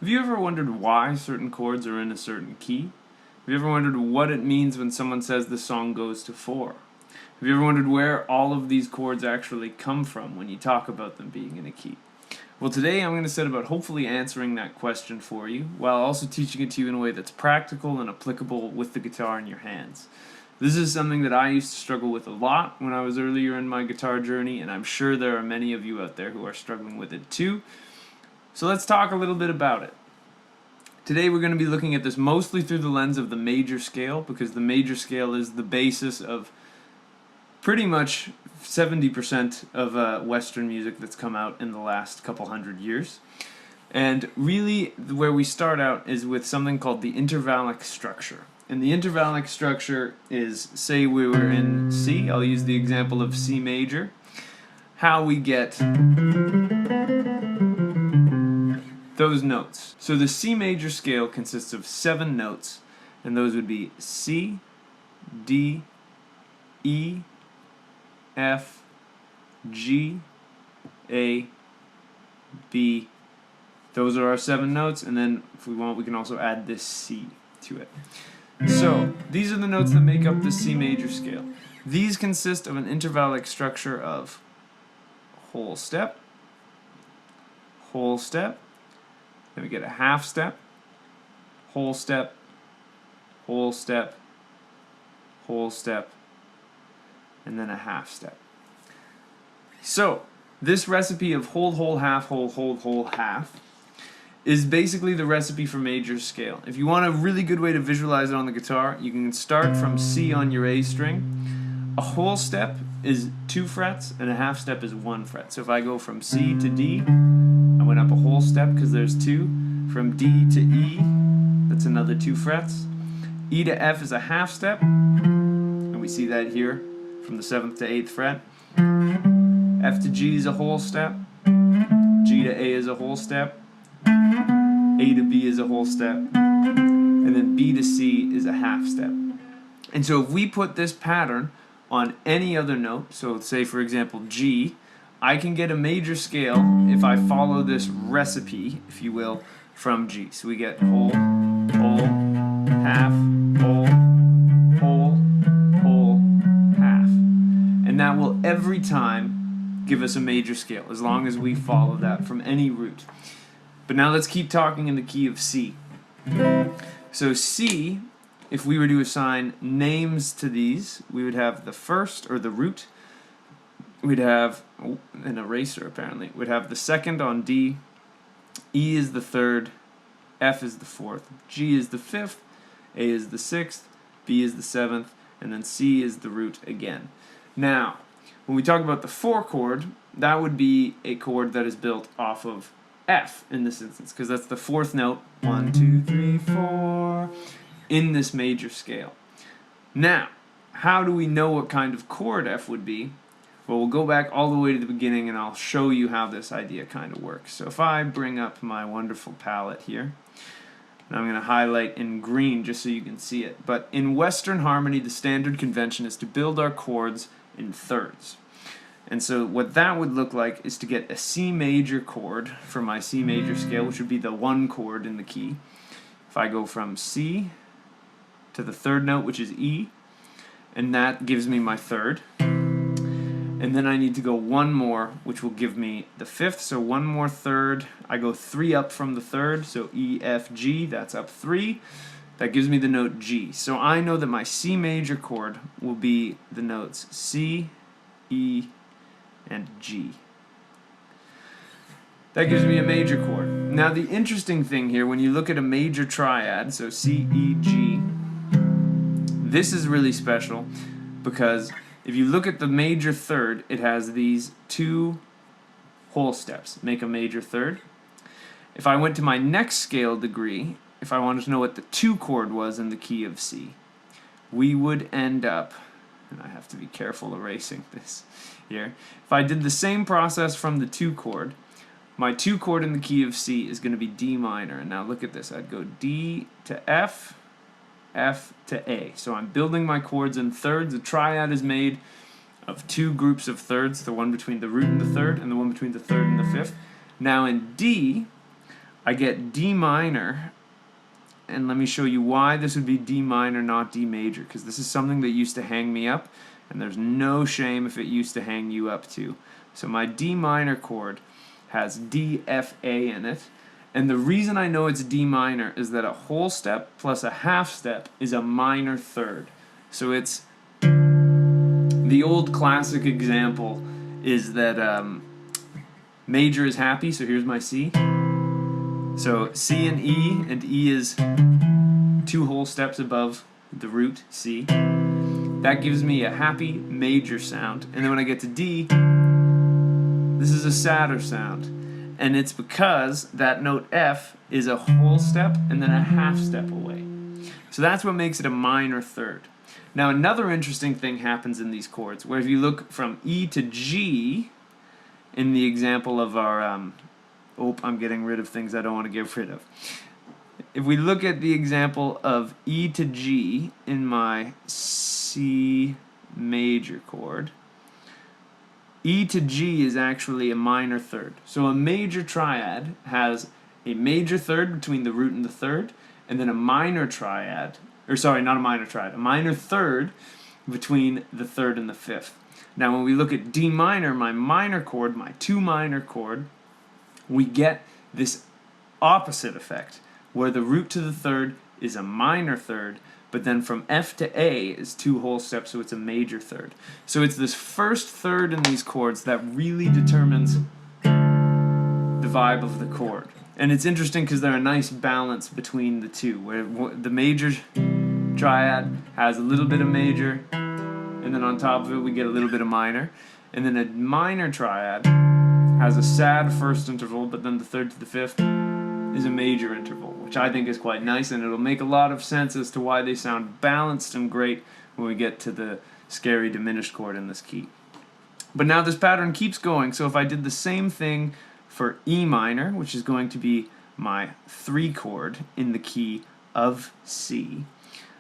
Have you ever wondered why certain chords are in a certain key? Have you ever wondered what it means when someone says the song goes to 4? Have you ever wondered where all of these chords actually come from when you talk about them being in a key? Well, today I'm going to set about hopefully answering that question for you, while also teaching it to you in a way that's practical and applicable with the guitar in your hands. This is something that I used to struggle with a lot when I was earlier in my guitar journey, and I'm sure there are many of you out there who are struggling with it too. So let's talk a little bit about it. Today we're going to be looking at this mostly through the lens of the major scale, because the major scale is the basis of pretty much 70% of Western music that's come out in the last couple hundred years. And really where we start out is with something called the intervallic structure. And the intervallic structure is, say we were in C, I'll use the example of C major, how we get those notes. So the C major scale consists of 7 notes, and those would be C, D, E, F, G, A, B. Those are our 7 notes, and then if we want we can also add this C to it. So these are the notes that make up the C major scale. These consist of an intervallic structure of whole step, then we get a half step, whole step, whole step, whole step, and then a half step. So this recipe of hold, whole, half, hold, half is basically the recipe for major scale. If you want a really good way to visualize it on the guitar, you can start from C on your A string. A whole step is 2 frets and a half step is 1 fret. So if I go from C to D, I went up a whole step because there's 2. From D to E, that's another 2 frets. E to F is a half step, and we see that here from the 7th to 8th fret. F to G is a whole step. G to A is a whole step. A to B is a whole step. And then B to C is a half step. And so if we put this pattern on any other note, so say for example G, I can get a major scale if I follow this recipe, if you will, from G. So we get whole, half, whole, half. And that will every time give us a major scale, as long as we follow that from any root. But now let's keep talking in the key of C. So C, if we were to assign names to these, we would have the first, or the root. We'd have an eraser apparently. We'd have the 2nd on D, E is the 3rd, F is the 4th, G is the 5th, A is the 6th, B is the 7th, and then C is the root again. Now, when we talk about the 4 chord, that would be a chord that is built off of F in this instance, because that's the 4th note, 1, 2, 3, 4, in this major scale. Now, how do we know what kind of chord F would be? Well, we'll go back all the way to the beginning and I'll show you how this idea kind of works. So if I bring up my wonderful palette here, and I'm going to highlight in green just so you can see it. But in Western harmony, the standard convention is to build our chords in thirds. And so what that would look like is to get a C major chord for my C major scale, which would be the 1 chord in the key. If I go from C to the 3rd note, which is E, and that gives me my 3rd. And then I need to go 1 more, which will give me the 5th, so 1 more 3rd. I go 3 up from the 3rd, so E, F, G, that's up 3. That gives me the note G. So I know that my C major chord will be the notes C, E, and G. That gives me a major chord. Now the interesting thing here, when you look at a major triad, so C, E, G, this is really special because if you look at the major 3rd, it has these 2 whole steps, make a major 3rd. If I went to my next scale degree, if I wanted to know what the 2 chord was in the key of C, we would end up, and I have to be careful erasing this here, if I did the same process from the 2 chord, my 2 chord in the key of C is going to be D minor. And now look at this, I'd go D to F, F to A. So I'm building my chords in thirds. The triad is made of 2 groups of thirds, the one between the root and the 3rd, and the one between the 3rd and the 5th. Now in D, I get D minor, and let me show you why this would be D minor, not D major, because this is something that used to hang me up, and there's no shame if it used to hang you up too. So my D minor chord has D, F, A in it, and the reason I know it's D minor is that a whole step plus a half step is a minor third. So it's the old classic example is that major is happy, so here's my C. So C and E is 2 whole steps above the root C. That gives me a happy major sound. And then when I get to D, this is a sadder sound. And it's because that note F is a whole step and then a half step away. So that's what makes it a minor third. Now another interesting thing happens in these chords, where if you look from E to G, in the example of our, I'm getting rid of things I don't want to get rid of. If we look at the example of E to G in my C major chord, E to G is actually a minor third. So a major triad has a major third between the root and the third, and then a minor triad, or sorry, not a minor triad, a minor third between the third and the fifth. Now when we look at D minor, my minor chord, my 2 minor chord, we get this opposite effect, where the root to the third is a minor third, but then from F to A is 2 whole steps, so it's a major third. So it's this first third in these chords that really determines the vibe of the chord. And it's interesting because they're a nice balance between the two, where the major triad has a little bit of major, and then on top of it we get a little bit of minor. And then a minor triad has a sad first interval, but then the third to the fifth is a major interval, which I think is quite nice, and it'll make a lot of sense as to why they sound balanced and great when we get to the scary diminished chord in this key. But now this pattern keeps going, so if I did the same thing for E minor, which is going to be my 3 chord in the key of C,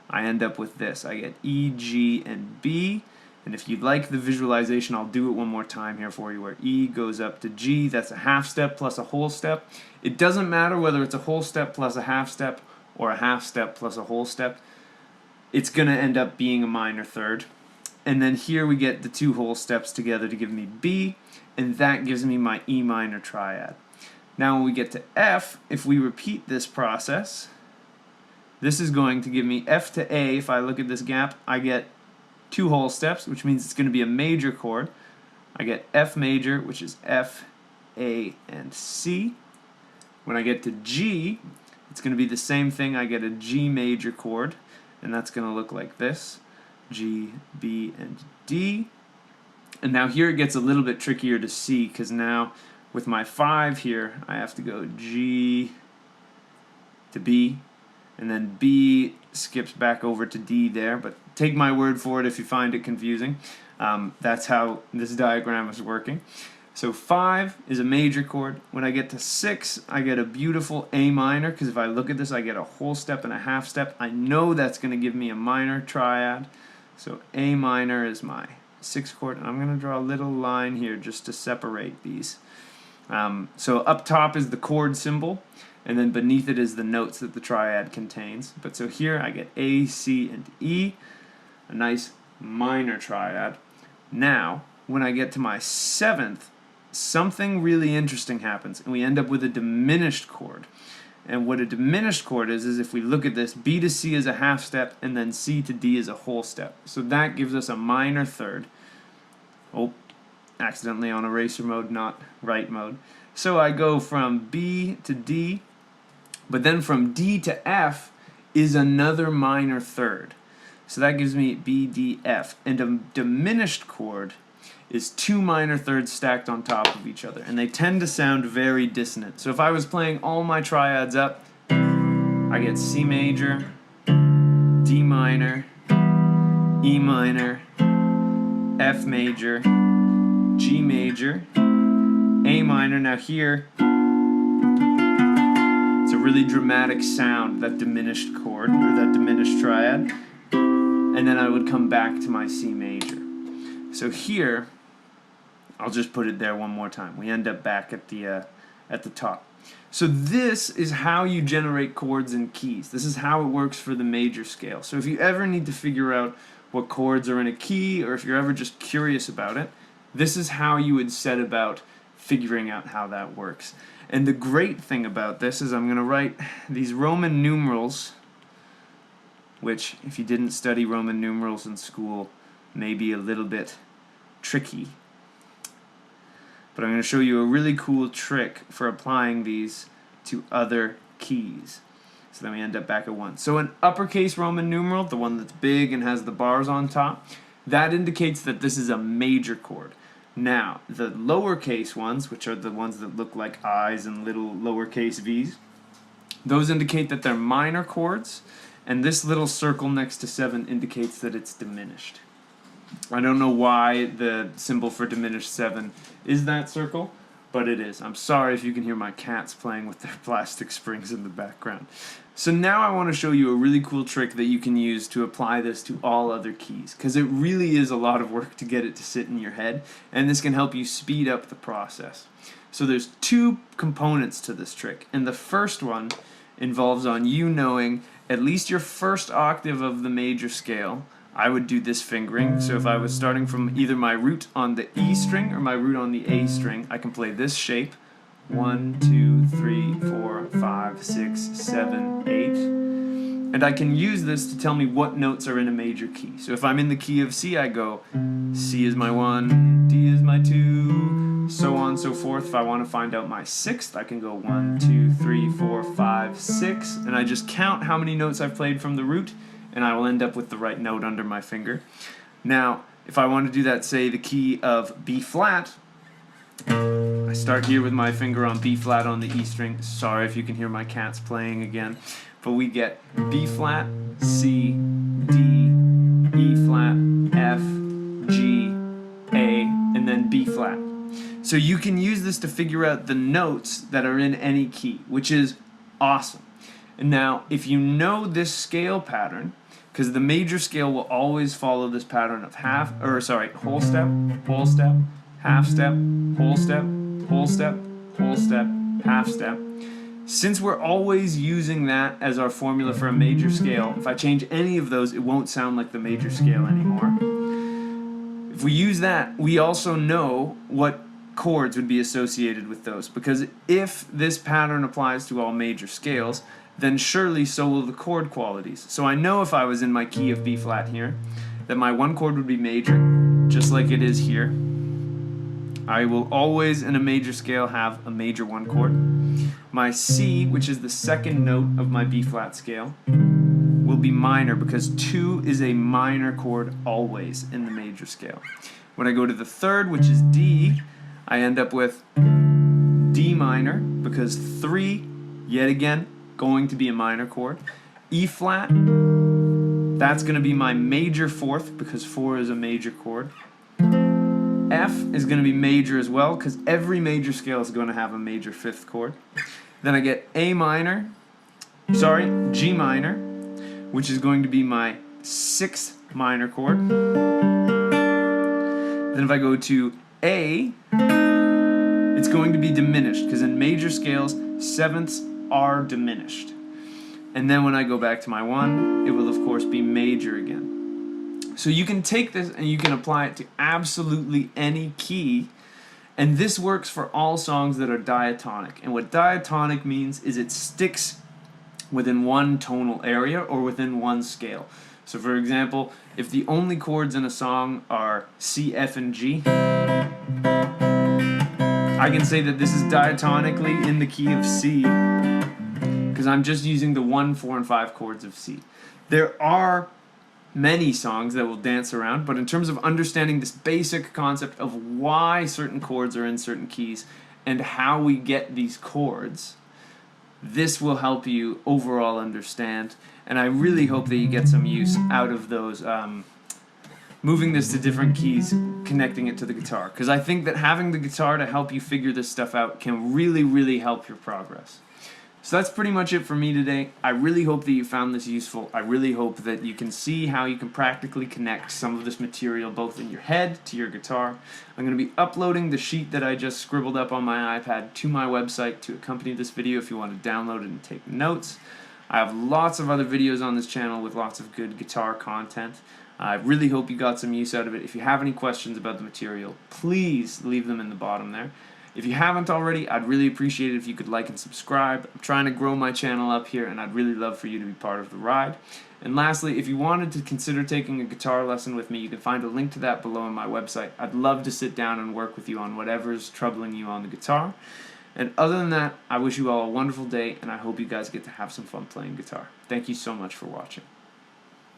I end up with this. I get E, G, and B. And if you'd like the visualization, I'll do it one more time here for you, where E goes up to G. That's a half step plus a whole step. It doesn't matter whether it's a whole step plus a half step or a half step plus a whole step. It's going to end up being a minor third. And then here we get the 2 whole steps together to give me B, and that gives me my E minor triad. Now when we get to F, if we repeat this process, this is going to give me F to A. If I look at this gap, I get 2 whole steps, which means it's going to be a major chord. I get F major, which is F, A, and C. When I get to G, it's going to be the same thing. I get a G major chord, and that's going to look like this. G, B, and D. And now here it gets a little bit trickier to see, because now with my 5 here, I have to go G to B, and then B skips back over to D there, but take my word for it if you find it confusing. That's how this diagram is working. So 5 is a major chord. When I get to 6, I get a beautiful A minor, because if I look at this, I get a whole step and a half step. I know that's going to give me a minor triad. So A minor is my 6th chord, and I'm going to draw a little line here just to separate these. So up top is the chord symbol, and then beneath it is the notes that the triad contains. But so here I get A, C, and E, a nice minor triad. Now, when I get to my 7th, something really interesting happens, and we end up with a diminished chord. And what a diminished chord is if we look at this, B to C is a half step, and then C to D is a whole step. So that gives us a minor third. Oh, accidentally on eraser mode, not right mode. So I go from B to D, but then from D to F is another minor third. So that gives me B, D, F. And a diminished chord is 2 minor thirds stacked on top of each other, and they tend to sound very dissonant. So if I was playing all my triads up, I get C major, D minor, E minor, F major, G major, A minor. Now here, it's a really dramatic sound, that diminished chord, or that diminished triad, and then I would come back to my C major. So here, I'll just put it there one more time. We end up back at the top. So this is how you generate chords and keys. This is how it works for the major scale. So if you ever need to figure out what chords are in a key, or if you're ever just curious about it, this is how you would set about figuring out how that works. And the great thing about this is I'm going to write these Roman numerals, which, if you didn't study Roman numerals in school, may be a little bit tricky. But I'm going to show you a really cool trick for applying these to other keys. So then we end up back at 1. So an uppercase Roman numeral, the one that's big and has the bars on top, that indicates that this is a major chord. Now, the lowercase ones, which are the ones that look like I's and little lowercase v's, those indicate that they're minor chords, and this little circle next to 7 indicates that it's diminished. I don't know why the symbol for diminished 7 is that circle, but it is. I'm sorry if you can hear my cats playing with their plastic springs in the background. So now I want to show you a really cool trick that you can use to apply this to all other keys, because it really is a lot of work to get it to sit in your head, and this can help you speed up the process. So there's 2 components to this trick, and the first one involves on you knowing at least your first octave of the major scale. I would do this fingering, so if I was starting from either my root on the E string or my root on the A string, I can play this shape. 1, 2, 3, 4, 5, 6, 7, 8. And I can use this to tell me what notes are in a major key. So if I'm in the key of C, I go C is my 1, D is my 2, so on and so forth. If I want to find out my 6th, I can go 1, 2, 3, 4, 5, 6, and I just count how many notes I've played from the root, and I will end up with the right note under my finger. Now, if I want to do that, say, the key of B flat, I start here with my finger on B flat on the E string. Sorry if you can hear my cats playing again. But we get B flat, C, D, E flat, F, G, A, and then B flat. So you can use this to figure out the notes that are in any key, which is awesome. And now, if you know this scale pattern, because the major scale will always follow this pattern of whole step, whole step, half step, whole step, whole step, whole step, half step. Since we're always using that as our formula for a major scale, if I change any of those, it won't sound like the major scale anymore. If we use that, we also know what chords would be associated with those, because if this pattern applies to all major scales, then surely so will the chord qualities. So I know if I was in my key of B flat here, that my 1 chord would be major, just like it is here. I will always, in a major scale, have a major 1 chord. My C, which is the second note of my B flat scale, will be minor, because 2 is a minor chord always in the major scale. When I go to the third, which is D, I end up with D minor, because 3, yet again, going to be a minor chord. E flat, that's going to be my major 4th, because 4 is a major chord. F is going to be major as well, because every major scale is going to have a major 5th chord. Then I get G minor, which is going to be my 6th minor chord. Then if I go to A, it's going to be diminished, because in major scales, 7ths are diminished. And then when I go back to my 1, it will of course be major again. So you can take this and you can apply it to absolutely any key, and this works for all songs that are diatonic. And what diatonic means is it sticks within one tonal area or within one scale. So for example, if the only chords in a song are C, F, and G, I can say that this is diatonically in the key of C, because I'm just using the 1, 4, and 5 chords of C. There are many songs that will dance around, but in terms of understanding this basic concept of why certain chords are in certain keys and how we get these chords, this will help you overall understand, and I really hope that you get some use out of those moving this to different keys, connecting it to the guitar, because I think that having the guitar to help you figure this stuff out can really, really help your progress. So that's pretty much it for me today. I really hope that you found this useful. I really hope that you can see how you can practically connect some of this material both in your head to your guitar. I'm going to be uploading the sheet that I just scribbled up on my iPad to my website to accompany this video if you want to download it and take notes. I have lots of other videos on this channel with lots of good guitar content. I really hope you got some use out of it. If you have any questions about the material, please leave them in the bottom there. If you haven't already, I'd really appreciate it if you could like and subscribe. I'm trying to grow my channel up here, and I'd really love for you to be part of the ride. And lastly, if you wanted to consider taking a guitar lesson with me, you can find a link to that below on my website. I'd love to sit down and work with you on whatever's troubling you on the guitar. And other than that, I wish you all a wonderful day, and I hope you guys get to have some fun playing guitar. Thank you so much for watching.